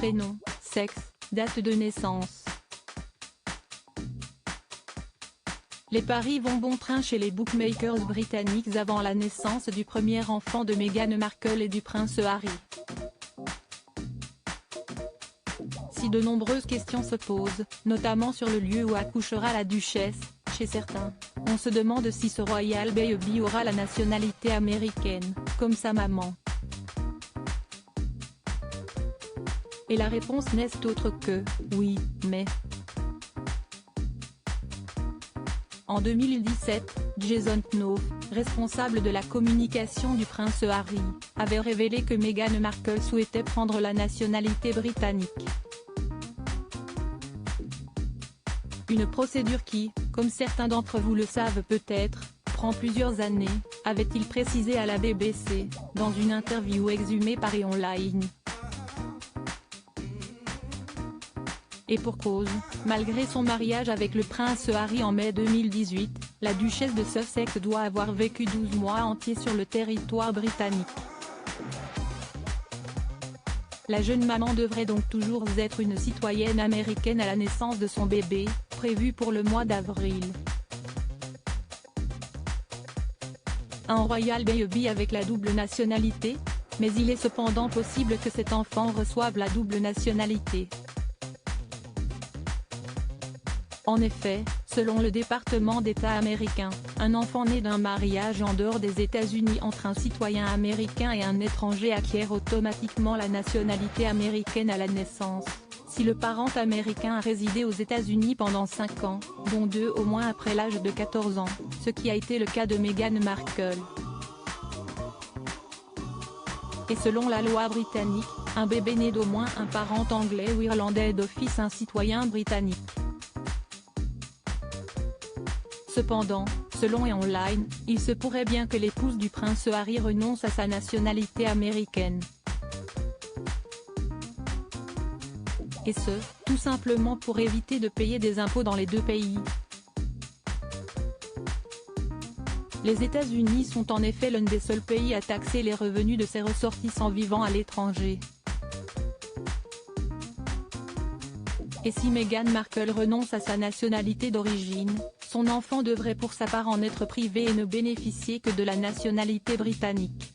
prénom, sexe, date de naissance. Les paris vont bon train chez les bookmakers britanniques avant la naissance du premier enfant de Meghan Markle et du prince Harry. Si de nombreuses questions se posent, notamment sur le lieu où accouchera la duchesse, chez certains, on se demande si ce royal baby aura la nationalité américaine, comme sa maman. Et la réponse n'est autre que « oui, mais ». En 2017, Jason Knopf, responsable de la communication du prince Harry, avait révélé que Meghan Markle souhaitait prendre la nationalité britannique. Une procédure qui, comme certains d'entre vous le savent peut-être, prend plusieurs années, avait-il précisé à la BBC, dans une interview exhumée par E-Online. Et pour cause, malgré son mariage avec le prince Harry en mai 2018, la duchesse de Sussex doit avoir vécu 12 mois entiers sur le territoire britannique. La jeune maman devrait donc toujours être une citoyenne américaine à la naissance de son bébé, prévue pour le mois d'avril. Un royal baby avec la double nationalité, mais il est cependant possible que cet enfant reçoive la double nationalité. En effet, selon le département d'État américain, un enfant né d'un mariage en dehors des États-Unis entre un citoyen américain et un étranger acquiert automatiquement la nationalité américaine à la naissance, si le parent américain a résidé aux États-Unis pendant 5 ans, dont 2 au moins après l'âge de 14 ans, ce qui a été le cas de Meghan Markle. Et selon la loi britannique, un bébé né d'au moins un parent anglais ou irlandais est d'office un citoyen britannique. Cependant, selon E-Online, il se pourrait bien que l'épouse du prince Harry renonce à sa nationalité américaine. Et ce, tout simplement pour éviter de payer des impôts dans les deux pays. Les États-Unis sont en effet l'un des seuls pays à taxer les revenus de ses ressortissants vivant à l'étranger. Et si Meghan Markle renonce à sa nationalité d'origine, son enfant devrait pour sa part en être privé et ne bénéficier que de la nationalité britannique.